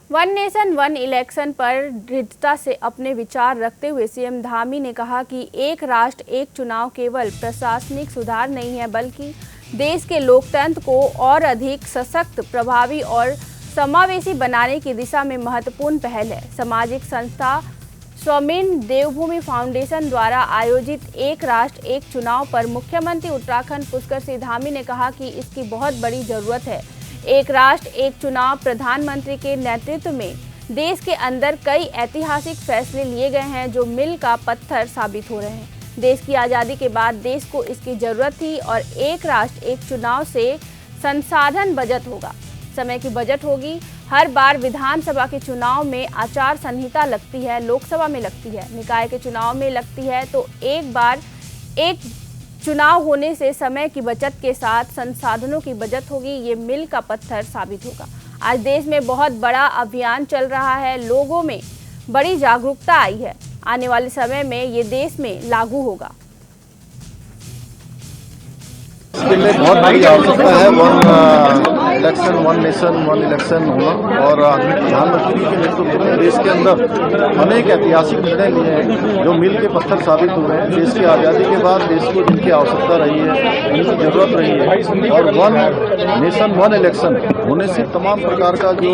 One nation one election पर दृढ़ता से अपने विचार रखते हुए सीएम धामी ने कहा कि एक राष्ट्र एक चुनाव केवल प्रशासनिक सुधार नहीं है, बल्कि देश के लोकतंत्र को और अधिक सशक्त, प्रभावी और समावेशी बनाने की दिशा में महत्वपूर्ण पहल है। सामाजिक संस्था स्वामीन देवभूमि फाउंडेशन द्वारा आयोजित एक राष्ट्र एक चुनाव पर मुख्यमंत्री उत्तराखंड पुष्कर सिंह धामी ने कहा कि इसकी बहुत बड़ी जरूरत है। एक राष्ट्र एक चुनाव प्रधानमंत्री के नेतृत्व में देश के अंदर कई ऐतिहासिक फैसले लिए गए हैं जो मील का पत्थर साबित हो रहे हैं। देश की आज़ादी के बाद देश को इसकी जरूरत थी और एक राष्ट्र एक चुनाव से संसाधन बचत होगा, समय की बचत होगी। हर बार विधानसभा के चुनाव में आचार संहिता लगती है, लोकसभा में लगती है, निकाय के चुनाव में लगती है, तो एक बार एक चुनाव होने से समय की बचत के साथ संसाधनों की बचत होगी। ये मील का पत्थर साबित होगा। आज देश में बहुत बड़ा अभियान चल रहा है, लोगों में बड़ी जागरूकता आई है। आने वाले समय में ये देश में लागू होगा। इसके लिए बहुत बड़ी आवश्यकता है election one nation one election होना। और प्रधानमंत्री के नेतृत्व में देश के अंदर अनेक ऐतिहासिक निर्णय लिए हैं जो मील के पत्थर साबित हुए हैं। देश की आज़ादी के बाद देश को जिनकी आवश्यकता रही है, जिनकी जरूरत रही है, और वन नेशन वन इलेक्शन होने से तमाम प्रकार का जो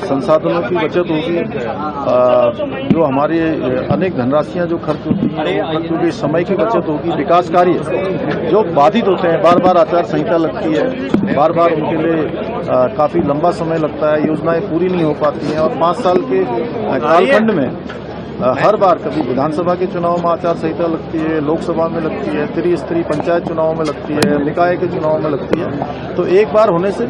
संसाधनों की बचत होगी, जो हमारी अनेक धनराशियाँ जो खर्च होती हैं, समय की बचत होगी, विकास कार्य जो बाधित होते हैं, बार बार आचार संहिता लगती है, बार बार उनके लिए काफ़ी लंबा समय लगता है, योजनाएं पूरी नहीं हो पाती हैं। और 5 साल के कालखंड में हर बार कभी विधानसभा के चुनाव में आचार संहिता लगती है, लोकसभा में लगती है, त्रिस्तरीय पंचायत चुनाव में लगती है, निकाय के चुनाव में लगती है। तो एक बार होने से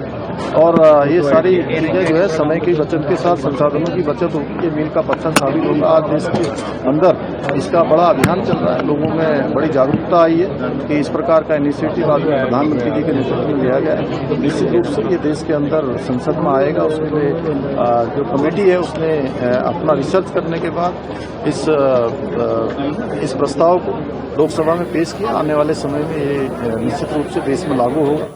और ये सारी चीजें जो है समय की बचत के साथ संसाधनों की बचत होगी, ये मील का पत्थर साबित होगा। आज देश के अंदर इसका बड़ा अभियान चल रहा है, लोगों में बड़ी जागरूकता आई है कि इस प्रकार का इनिशिएटिव आज प्रधानमंत्री जी के नेतृत्व में लिया गया है। निश्चित रूप से ये देश के अंदर संसद में आएगा। उसके लिए जो कमेटी है उसने अपना रिसर्च करने के बाद इस प्रस्ताव को लोकसभा में पेश किया। आने वाले समय में ये निश्चित रूप से देश में लागू होगा।